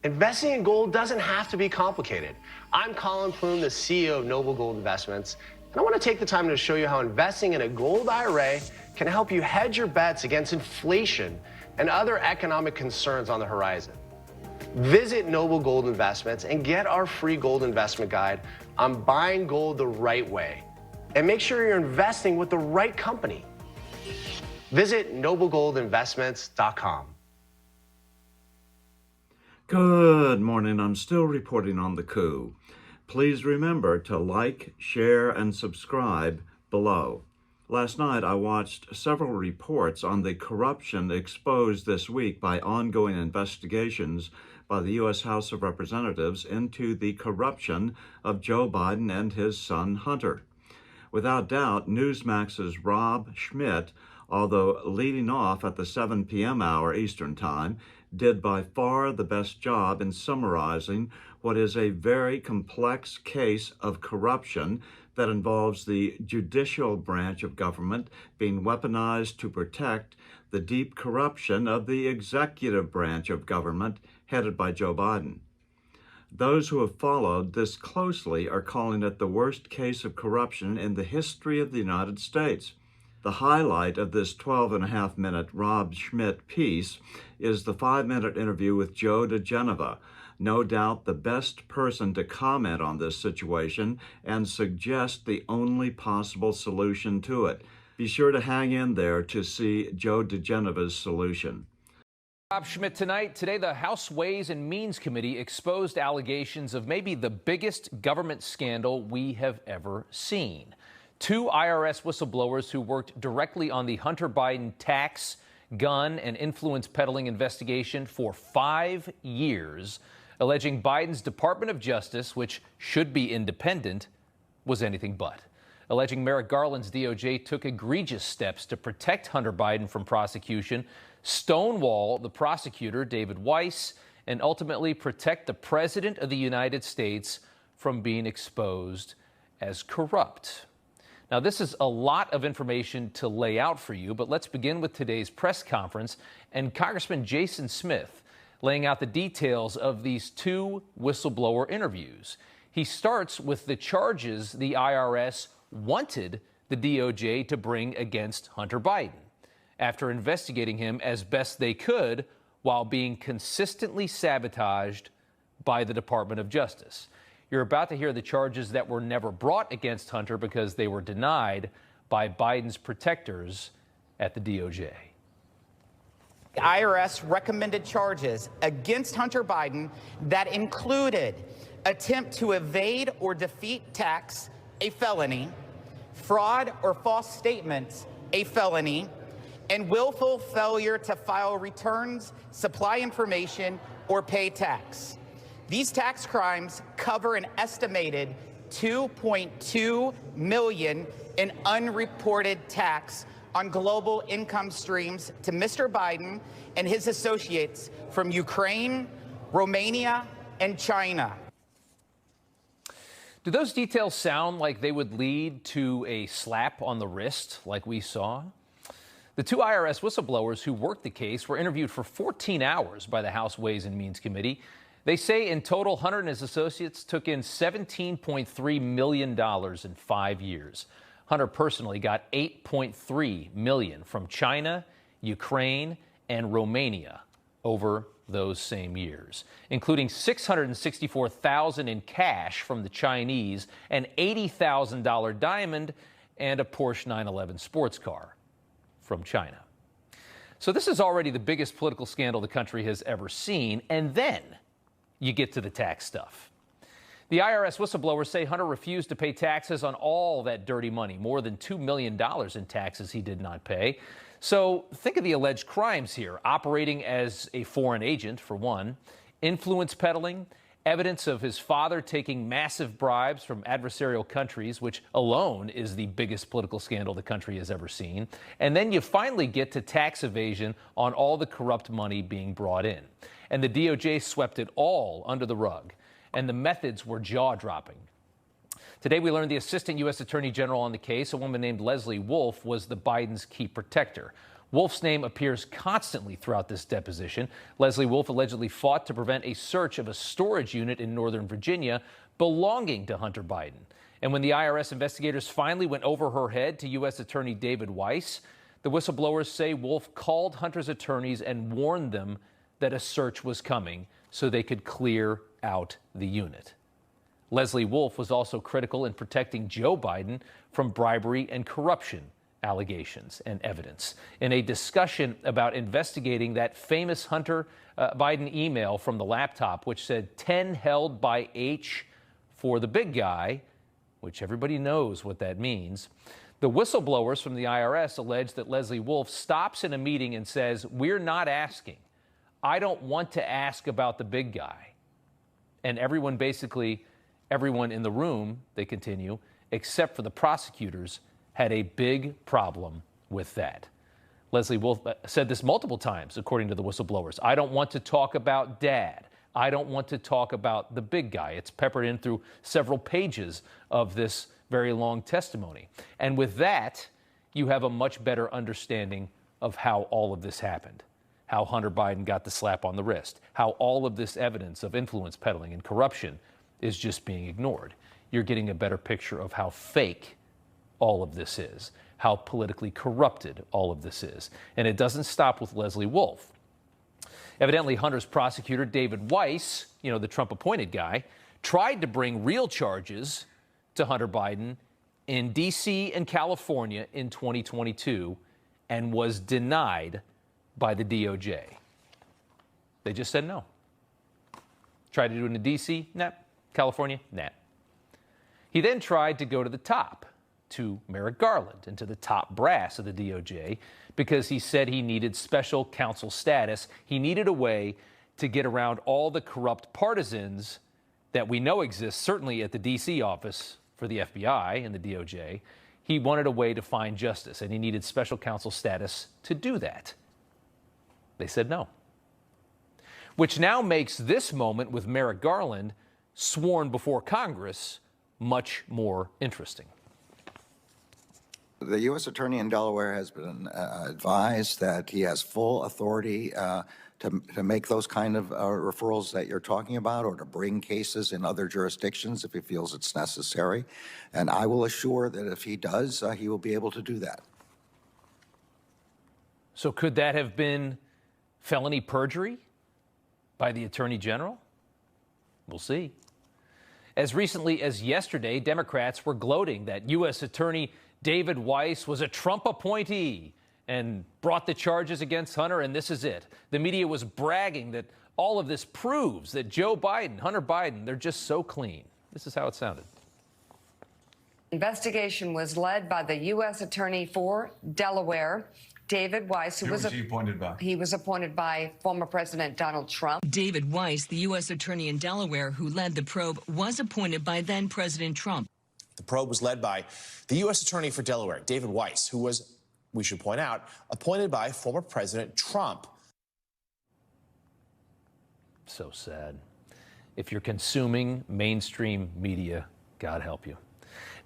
Investing in gold doesn't have to be complicated. I'm Colin Plume, the CEO of Noble Gold Investments, and I want to take the time to show you how investing in a gold IRA can help you hedge your bets against inflation and other economic concerns on the horizon. Visit Noble Gold Investments and get our free gold investment guide on buying gold the right way. And make sure you're investing with the right company. Visit noblegoldinvestments.com. Good morning. I'm still reporting on the coup. Please remember to like, share, and subscribe below. Last night, I watched several reports on the corruption exposed this week by ongoing investigations by the U.S. House of Representatives into the corruption of Joe Biden and his son Hunter. Without doubt, NewsMax's Rob Schmitt, although leading off at the 7 p.m. hour Eastern Time, did by far the best job in summarizing what is a very complex case of corruption that involves the judicial branch of government being weaponized to protect the deep corruption of the executive branch of government headed by Joe Biden. Those who have followed this closely are calling it the worst case of corruption in the history of the United States. The highlight of this 12.5-minute Rob Schmitt piece is the 5-minute interview with Joe DeGenova, no doubt the best person to comment on this situation and suggest the only possible solution to it. Be sure to hang in there to see Joe DeGenova's solution. Rob Schmitt tonight. Today, the House Ways and Means Committee exposed allegations of maybe the biggest government scandal we have ever seen. 2 IRS whistleblowers who worked directly on the Hunter Biden tax, gun, and influence peddling investigation for 5 years, alleging Biden's Department of Justice, which should be independent, was anything but. Alleging Merrick Garland's DOJ took egregious steps to protect Hunter Biden from prosecution, stonewall the prosecutor, David Weiss, and ultimately protect the President of the United States from being exposed as corrupt. Now, this is a lot of information to lay out for you, but let's begin with today's press conference and Congressman Jason Smith laying out the details of these 2 whistleblower interviews. He starts with the charges the IRS wanted the DOJ to bring against Hunter Biden after investigating him as best they could while being consistently sabotaged by the Department of Justice. You're about to hear the charges that were never brought against Hunter because they were denied by Biden's protectors at the DOJ. The IRS recommended charges against Hunter Biden that included attempt to evade or defeat tax, a felony, fraud or false statements, a felony, and willful failure to file returns, supply information, or pay tax. These tax crimes cover an estimated $2.2 million in unreported tax on global income streams to Mr. Biden and his associates from Ukraine, Romania, and China. Do those details sound like they would lead to a slap on the wrist like we saw? The 2 IRS whistleblowers who worked the case were interviewed for 14 hours by the House Ways and Means Committee. They say in total, Hunter and his associates took in $17.3 million in 5 years. Hunter personally got $8.3 million from China, Ukraine, and Romania over those same years, including $664,000 in cash from the Chinese, an $80,000 diamond, and a Porsche 911 sports car from China. So this is already the biggest political scandal the country has ever seen, and then you get to the tax stuff. The IRS whistleblowers say Hunter refused to pay taxes on all that dirty money, more than $2 million in taxes he did not pay. So think of the alleged crimes here: operating as a foreign agent, for one, influence peddling, evidence of his father taking massive bribes from adversarial countries, which alone is the biggest political scandal the country has ever seen. And then you finally get to tax evasion on all the corrupt money being brought in. And the DOJ swept it all under the rug, and the methods were jaw-dropping. Today, we learned the assistant U.S. Attorney General on the case, a woman named Leslie Wolf, was the Biden's key protector. Wolf's name appears constantly throughout this deposition. Leslie Wolf allegedly fought to prevent a search of a storage unit in Northern Virginia belonging to Hunter Biden. And when the IRS investigators finally went over her head to U.S. Attorney David Weiss, the whistleblowers say Wolf called Hunter's attorneys and warned them that a search was coming so they could clear out the unit. Leslie Wolf was also critical in protecting Joe Biden from bribery and corruption allegations and evidence. In a discussion about investigating that famous Hunter Biden email from the laptop, which said 10 held by H for the big guy, which everybody knows what that means, the whistleblowers from the IRS allege that Leslie Wolf stops in a meeting and says, "We're not asking. I don't want to ask about the big guy." And everyone in the room, they continue, except for the prosecutors, had a big problem with that. Leslie Wolf said this multiple times, according to the whistleblowers. "I don't want to talk about Dad. I don't want to talk about the big guy." It's peppered in through several pages of this very long testimony. And with that, you have a much better understanding of how all of this happened, how Hunter Biden got the slap on the wrist, how all of this evidence of influence peddling and corruption is just being ignored. You're getting a better picture of how fake all of this is, how politically corrupted all of this is. And it doesn't stop with Leslie Wolf. Evidently, Hunter's prosecutor, David Weiss, the Trump-appointed guy, tried to bring real charges to Hunter Biden in D.C. and California in 2022 and was denied by the DOJ. They just said no. Tried to do it in D.C., nah. California, nah. He then tried to go to the top, to Merrick Garland and to the top brass of the DOJ, because he said he needed special counsel status. He needed a way to get around all the corrupt partisans that we know exist, certainly at the D.C. office for the FBI and the DOJ. He wanted a way to find justice, and he needed special counsel status to do that. They said no. Which now makes this moment with Merrick Garland, sworn before Congress, much more interesting. The U.S. Attorney in Delaware has been advised that he has full authority to make those kind of referrals that you're talking about, or to bring cases in other jurisdictions if he feels it's necessary. And I will assure that if he does, he will be able to do that. So could that have been felony perjury by the Attorney General? We'll see. As recently as yesterday, Democrats were gloating that U.S. Attorney David Weiss was a Trump appointee and brought the charges against Hunter, and this is it. The media was bragging that all of this proves that Joe Biden, Hunter Biden, they're just so clean. This is how it sounded. Investigation was led by the U.S. Attorney for Delaware, David Weiss, who was appointed by? He was appointed by former President Donald Trump. David Weiss, the U.S. Attorney in Delaware who led the probe, was appointed by then President Trump. The probe was led by the U.S. Attorney for Delaware, David Weiss, who was, we should point out, appointed by former President Trump. So sad. If you're consuming mainstream media, God help you.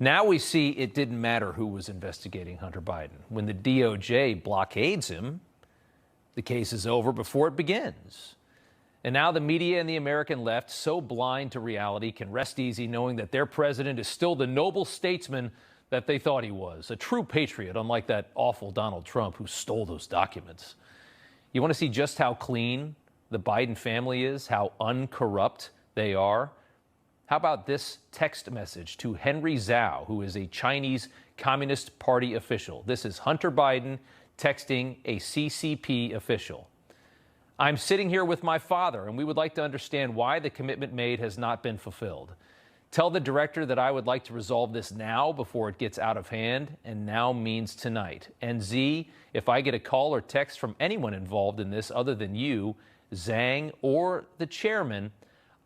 Now we see it didn't matter who was investigating Hunter Biden. When the DOJ blockades him, the case is over before it begins. And now the media and the American left, so blind to reality, can rest easy knowing that their president is still the noble statesman that they thought he was, a true patriot, unlike that awful Donald Trump who stole those documents. You want to see just how clean the Biden family is, how uncorrupt they are? How about this text message to Henry Zhao, who is a Chinese Communist Party official? This is Hunter Biden texting a CCP official. "I'm sitting here with my father, and we would like to understand why the commitment made has not been fulfilled. Tell the director that I would like to resolve this now before it gets out of hand, and now means tonight. And Z, if I get a call or text from anyone involved in this other than you, Zhang, or the chairman,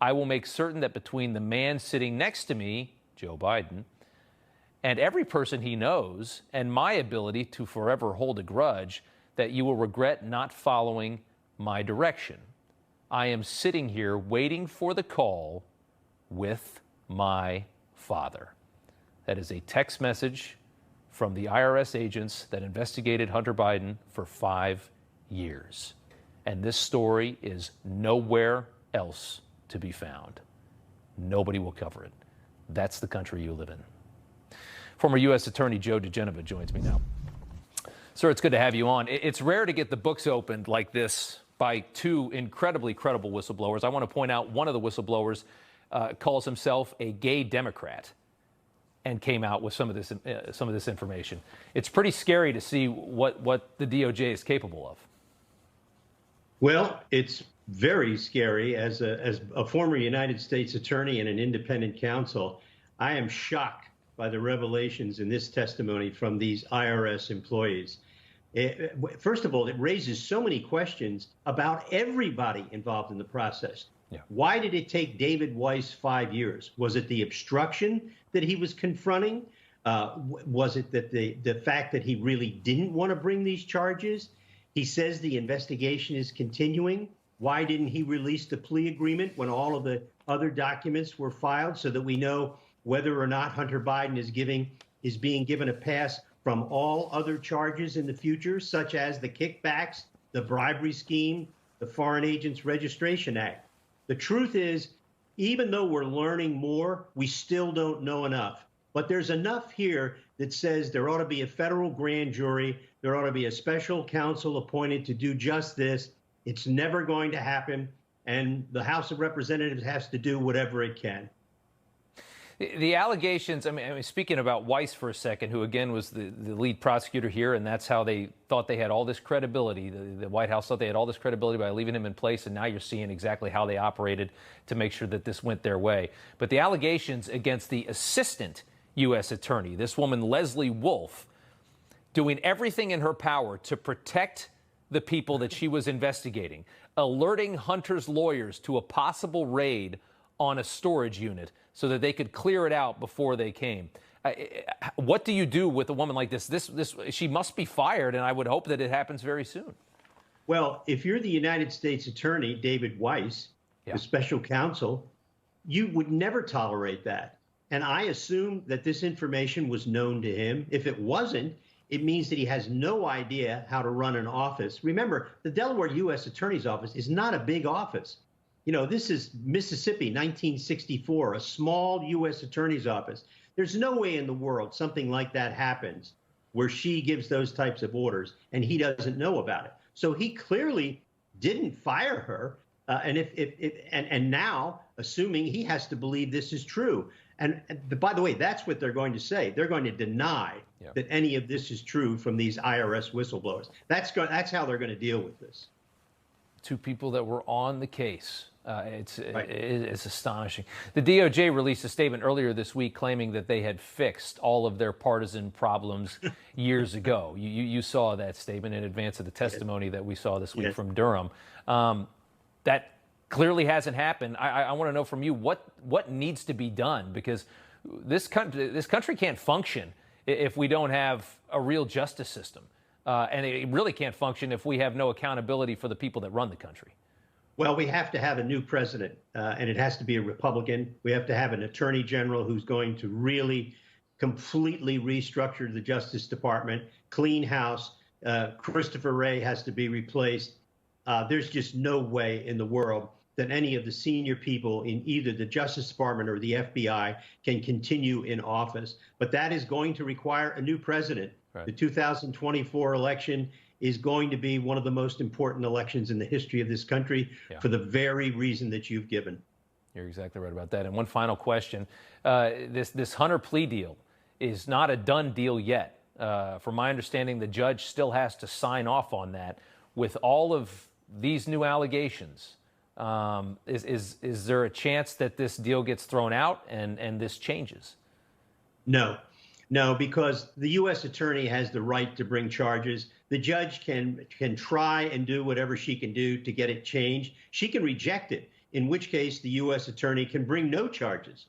I will make certain that between the man sitting next to me, Joe Biden, and every person he knows, and my ability to forever hold a grudge, that you will regret not following my direction. I am sitting here waiting for the call with my father." That is a text message from the IRS agents that investigated Hunter Biden for 5 years. And this story is nowhere else to be found. Nobody will cover it. That's the country you live in. Former U.S. Attorney Joe DeGenova joins me now. Sir, it's good to have you on. It's rare to get the books opened like this by two incredibly credible whistleblowers. I want to point out one of the whistleblowers calls himself a gay Democrat and came out with some of this information. It's pretty scary to see what the DOJ is capable of. Well, it's very scary. As a former United States attorney and an independent counsel, I am shocked by the revelations in this testimony from these IRS employees. First of all, it raises so many questions about everybody involved in the process. Yeah. Why did it take David Weiss 5 years? Was it the obstruction that he was confronting? Was it that the fact that he really didn't want to bring these charges? He says the investigation is continuing. Why didn't he release the plea agreement when all of the other documents were filed so that we know whether or not Hunter Biden is being given a pass from all other charges in the future, such as the kickbacks, the bribery scheme, the Foreign Agents Registration Act? The truth is, even though we're learning more, we still don't know enough. But there's enough here that says there ought to be a federal grand jury. There ought to be a special counsel appointed to do just this. It's never going to happen. And the House of Representatives has to do whatever it can. The allegations, I mean, speaking about Weiss for a second, who again was the lead prosecutor here, and that's how they thought they had all this credibility. The White House thought they had all this credibility by leaving him in place, and now you're seeing exactly how they operated to make sure that this went their way. But the allegations against the assistant U.S. attorney, this woman, Leslie Wolf, doing everything in her power to protect the people that she was investigating, alerting Hunter's lawyers to a possible raid on a storage unit so that they could clear it out before they came. What do you do with a woman like this? She must be fired, and I would hope that it happens very soon. Well, if you're the United States Attorney, David Weiss, the special counsel, you would never tolerate that. And I assume that this information was known to him. If it wasn't, it means that he has no idea how to run an office. Remember, the Delaware U.S. Attorney's Office is not a big office. You know, this is Mississippi, 1964, a small U.S. Attorney's Office. There's no way in the world something like that happens where she gives those types of orders and he doesn't know about it. So he clearly didn't fire her. And now, assuming he has to believe this is true. And by the way, that's what they're going to say. They're going to deny that any of this is true from these IRS whistleblowers. That's how they're going to deal with this. Two people that were on the case. It's astonishing. The DOJ released a statement earlier this week claiming that they had fixed all of their partisan problems years ago. You saw that statement in advance of the testimony that we saw this week from Durham. That clearly hasn't happened. I want to know from you what needs to be done, because this country can't function if we don't have a real justice system. And it really can't function if we have no accountability for the people that run the country. Well, we have to have a new president, and it has to be a Republican. We have to have an attorney general who's going to really completely restructure the Justice Department, clean house. Christopher Wray has to be replaced. There's just no way in the world that any of the senior people in either the Justice Department or the FBI can continue in office. But that is going to require a new president. Right. The 2024 election is going to be one of the most important elections in the history of this country for the very reason that you've given. You're exactly right about that. And one final question. This Hunter plea deal is not a done deal yet. From my understanding, the judge still has to sign off on that. With all of these new allegations, is there a chance that this deal gets thrown out and this changes? No, because the U.S. attorney has the right to bring charges. The judge can try and do whatever she can do to get it changed. She can reject it, in which case the U.S. attorney can bring no charges.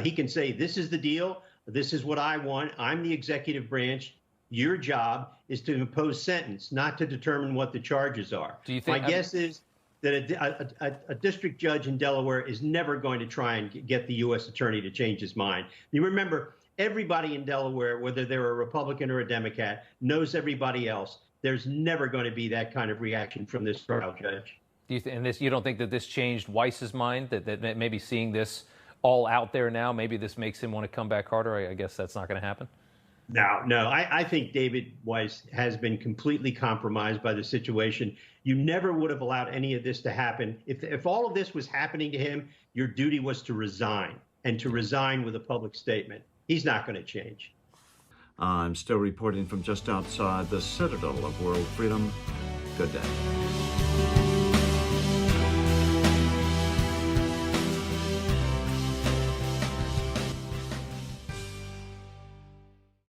He can say, this is the deal. This is what I want. I'm the executive branch. Your job is to impose sentence, not to determine what the charges are. Do you think, my guess is that a district judge in Delaware is never going to try and get the U.S. attorney to change his mind. You remember, Everybody in Delaware, whether they're a Republican or a Democrat, knows everybody else. There's never going to be that kind of reaction from this trial judge. Do you you don't think that this changed Weiss's mind, that maybe seeing this all out there now, maybe this makes him want to come back harder? I guess that's not going to happen. No. I think David Weiss has been completely compromised by the situation. You never would have allowed any of this to happen. If all of this was happening to him, your duty was to resign, and to resign with a public statement. He's not going to change. I'm still reporting from just outside the citadel of world freedom. Good day.